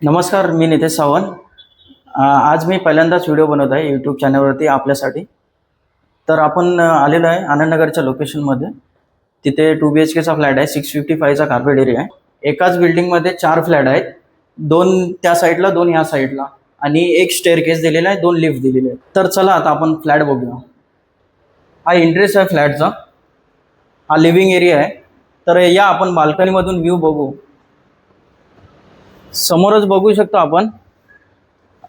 नमस्कार, मी नितेश सावंत. आज मी पहिल्यांदाच व्हिडिओ बनवत आहे यूट्यूब चॅनलवरती आपल्यासाठी. तर आपण आलेलो आहे आनंदनगरच्या लोकेशनमध्ये. तिथे 2 BHKचा फ्लॅट आहे. 655चा कार्पेट एरिया आहे. एकाच बिल्डिंगमध्ये 4 फ्लॅट आहेत. 2 त्या साईडला, 2 ह्या साईडला आणि एक स्टेअरकेस दिलेला आहे, 2 लिफ्ट दिलेले आहेत. तर चला आता आपण फ्लॅट बघूया. हा इंटरेस्ट आहे फ्लॅटचा. हा लिव्हिंग एरिया आहे. तर या आपण बाल्कनीमधून व्ह्यू बघू. समोरच बघू शकतो आपण.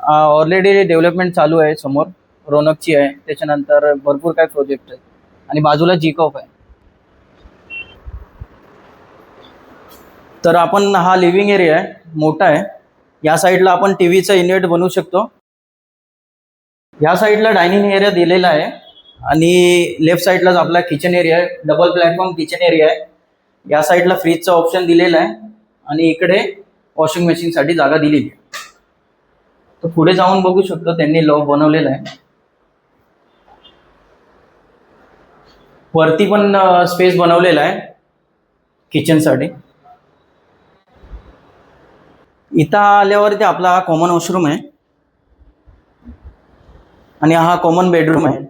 ऑलरेडी डेव्हलपमेंट चालू आहे. समोर रोनकची आहे, त्याच्यानंतर भरपूर काय प्रोजेक्ट आहेत आणि बाजूला जीकॉफ आहे. तर आपण हा लिव्हिंग एरिया आहे, मोठा आहे. या साईडला आपण टीव्हीचा युनिट बनवू शकतो. या साईडला डायनिंग एरिया दिलेला आहे आणि लेफ्ट साईडलाच आपला किचन एरिया आहे. डबल प्लॅटफॉर्म किचन एरिया आहे. या साईडला फ्रीजचा ऑप्शन दिलेला आहे आणि इकडे वॉशिंग मशीनसाठी जागा दिलेली आहे. तर पुढे जाऊन बघू शकतो त्यांनी लॉक बनवलेला आहे. वरती पण स्पेस बनवलेला आहे किचनसाठी. इथं आल्यावरती आपला हा कॉमन वॉशरूम आहे आणि हा कॉमन बेडरूम आहे.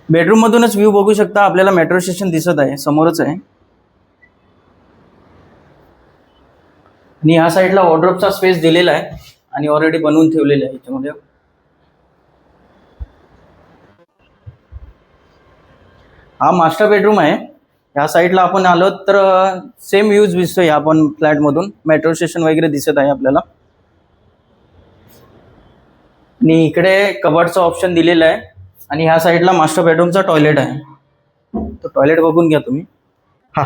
बेडरूम मधूनच व्ह्यू बघू शकता. आपल्याला मेट्रो स्टेशन दिसत आहे, समोरच आहे. आणि या साईडला वॉर्डरोबचा स्पेस दिलेला आहे आणि ऑलरेडी बनवून ठेवलेला आहे याच्यामध्ये. हा मास्टर बेडरूम आहे. या साईडला आपण आलो तर सेम व्ह्यूज दिसतोय आपण फ्लॅटमधून. मेट्रो स्टेशन वगैरे दिसत आहे आपल्याला. आणि इकडे कबर्डचा ऑप्शन दिलेला आहे आणि ह्या साईडला मास्टर बेडरूमचा टॉयलेट आहे. तो टॉयलेट बघून घ्या तुम्ही. हा,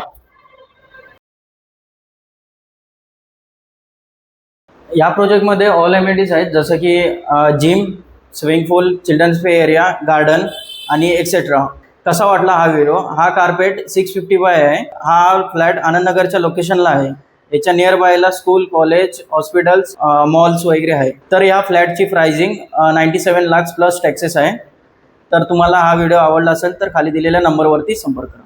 या प्रोजेक्टमध्ये ऑल एमिनिटीज आहेत, जसं की जिम, स्विमिंग पूल, चिल्ड्रन्स प्ले एरिया, गार्डन आणि एक्सेट्रा. कसा वाटला हा व्हिडिओ? हा कार्पेट 655 आहे. हा फ्लॅट आनंदनगरच्या लोकेशनला आहे. याच्या नियर बायला स्कूल, कॉलेज, हॉस्पिटल्स, मॉल्स वगैरे आहे. तर या फ्लॅटची प्राइसिंग 97 लाख प्लस टॅक्सेस आहे. तर तुम्हाला हा व्हिडिओ आवडला असेल तर खाली दिलेल्या नंबरवरती संपर्क करा.